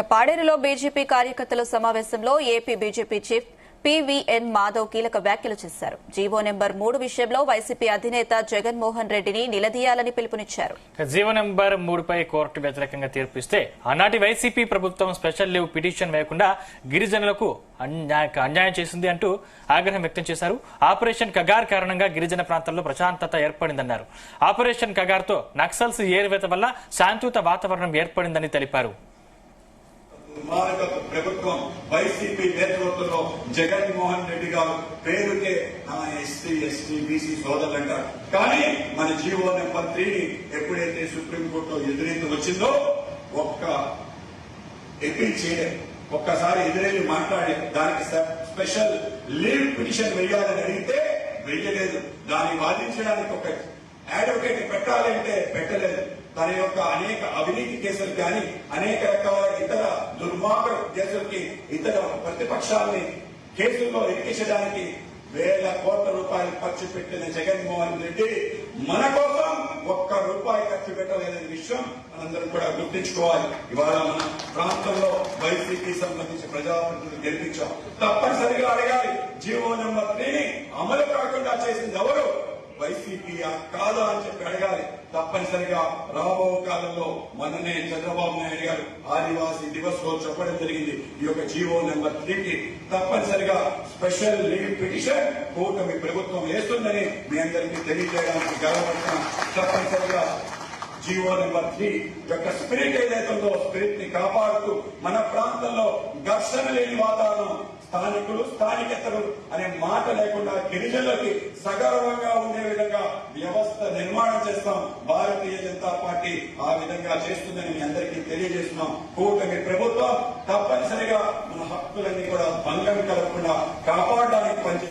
పాడేరులో BJP కార్యకర్తల సమావేశంలో AP BJP chief PVN Madhav కీలక వ్యాఖ్యలు చేశారు. జీవో నెంబర్ 3 విషయంలో వైసీపీ అధినేత జగన్మోహన్ రెడ్డిని నిలదీయాలని పిలుపునిచ్చారు. జీవో నెంబర్ 3పై కోర్టు వ్యతిరేకంగా తీర్పిస్తే ఆనాటి వైసీపీ ప్రభుత్వం స్పెషల్ లీవ్ పిటిషన్ వేయకుండా గిరిజనులకు అన్యాయం చేసింది అంటూ ఆగ్రహం వ్యక్తం చేశారు. ఆపరేషన్ కగార్ కారణంగా గిరిజన ప్రాంతాల్లో ప్రశాంతత ఏర్పడిందన్నారు. ఆపరేషన్ కగార్ తో నక్సల్స్ ఏరివేత వల్ల శాంతియుత వాతావరణం ఏర్పడిందని తెలిపారు. ప్రభుత్వం వైసీపీ నేతృత్వంలో జగన్మోహన్ రెడ్డి గారు పేరుకే ఎస్సీ ఎస్టీ బీసీ సోదరులంటారు. కానీ మన జీవో నెంబర్ 3ని ఎప్పుడైతే సుప్రీంకోర్టులో ఎదురైతే వచ్చిందో ఒక్క అపీల్ చేయలేదు, ఒక్కసారి ఎదురెళ్లి మాట్లాడి దానికి స్పెషల్ లీవ్ పిటిషన్ వేయాలని అడిగితే వెయ్యలేదు. దాన్ని వాదించడానికి ఒక అడ్వకేట్ పెట్టాలంటే పెట్టలేదు. తన యొక్క అనేక అవినీతి కేసులు కానీ అనేక రకాల ఇతర దుర్మార్గ కేసులకి ఇతర ప్రతిపక్షాలని కేసుల్లో ఎక్కించడానికి వేల కోట్ల రూపాయలు ఖర్చు పెట్టిన జగన్మోహన్ రెడ్డి మన కోసం ఒక్క రూపాయి ఖర్చు పెట్టలేదనే విషయం మనందరం కూడా గుర్తించుకోవాలి. ఇవాళ మన ప్రాంతంలో వైసీపీ సంబంధించి ప్రజాప్రతినిధులు గెలిపించాం. తప్పనిసరిగా అడగాలి, జీవో నెంబర్ 3ని అమలు కాకుండా చేసింది ఎవరు? వైసీపీ కాదా అని చెప్పి అడగాలి. తప్పనిసరిగా రాబో కాలంలో మొన్ననే చంద్రబాబు నాయుడు గారు ఆదివాసీ దివస్ లో చెప్పడం జరిగింది. ఈ యొక్క జీవో నెంబర్ 3కి తప్పనిసరిగా స్పెషల్ లీవ్ పిటిషన్ కూటమి ప్రభుత్వం వేస్తుందని మీ అందరికీ తెలియజేయడానికి గర్వపడుతున్నాం. తప్పనిసరిగా జీవో నెంబర్ 3 యొక్క స్పిరిట్ ఏదైతుందో స్పిరిట్ ని కాపాడుతూ మన ప్రాంతంలో ఘర్షణ లేని వాతావరణం, స్థానికులు స్థానికేతరులు అనే మాట లేకుండా గిరిజనులకి సగర్వంగా ఉండే విధంగా వ్యవస్థ నిర్మాణం చేస్తాం. భారతీయ జనతా పార్టీ ఆ విధంగా చేస్తుందని మీ అందరికీ తెలియజేస్తున్నాం. కూటమి ప్రభుత్వం తప్పనిసరిగా మన హక్కులన్నీ కూడా భంగం కలగకుండా కాపాడడానికి పనిచేస్తుంది.